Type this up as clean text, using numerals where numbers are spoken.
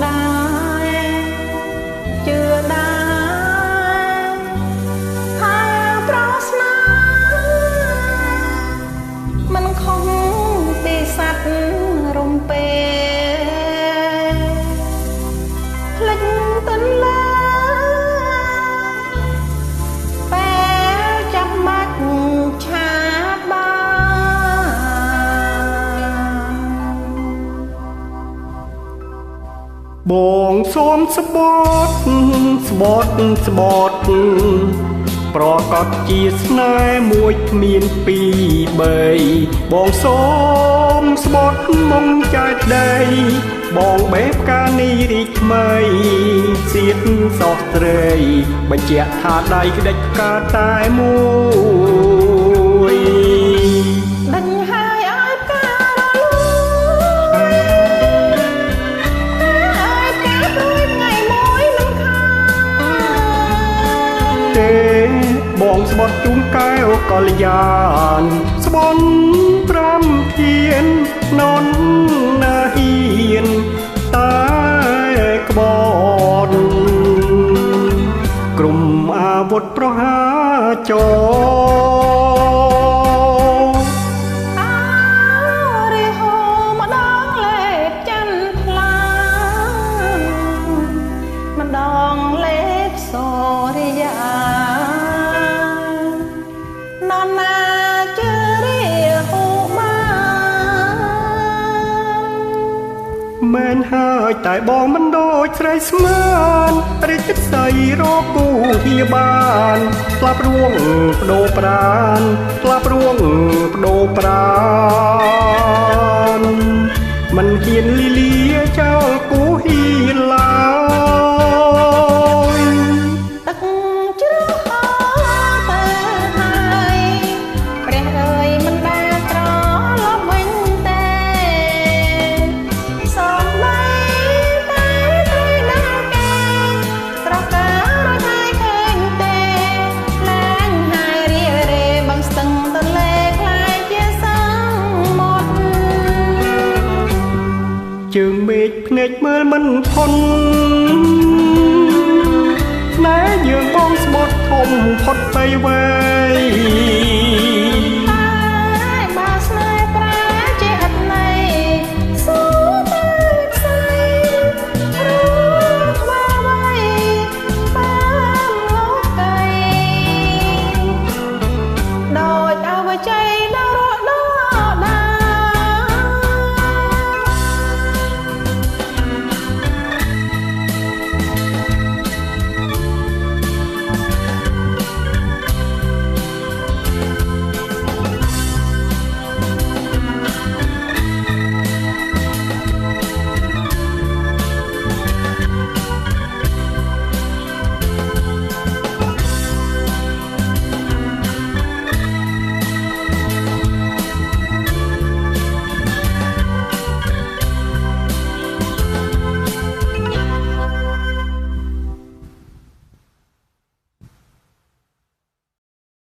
ដែរជឿដែរថាប្រស្នាមិនខុសពីសត្វរំពេភ្លេចទន្លេពេលចាប់បាច់ឆាបាបងសូមស្បត់ប្រកាសជាស្នេហ៍មួយគ្មានពីរបីបងសូមស្បត់មុំចែកដីបងបេបកានីរីកថ្មីសៀតសោះត្រីបញ្ជាក់ថាដៃក្តិចផ្កាតែមួយដេញហើយឲ្យផ្ការលួឲ្យផ្កាព្រួយថ្ងៃមួយមិនខានទេបងស្បត់ជូនកែវកល្យានស្បន់5ធាននន់ណាហ៊ានតែក្បត់ក្រុមអាវុធប្រហាចររិហោម្ដងលេបចន្ទថ្លាម្ដងលេបសូរិយានរណាជឿរាហូបានមែនហើយតែបងមិនដូចស្រីស្មានរិទ្ធិស័យរកគូហៀបានផ្លាប់រួងបដូរប្រានផ្លាប់រួងបដូរប្រានមិនហ៊ានលីលាចោលគូហៀឡើយទឹកជ្រោះទៅហើយព្រះអើយមិនដែលត្រឡប់វិញទេសូម្បីតែត្រូវណាគេស្រស់ការយហើយឃើញទេលែងហើយរារេបឹងស្ទឹងទន្លេខ្លាយជាសមុទ្រជើងមេឃភ្នែកមើលមិនផុនណែយើងបងស្បត់ធំផុតទៅវែង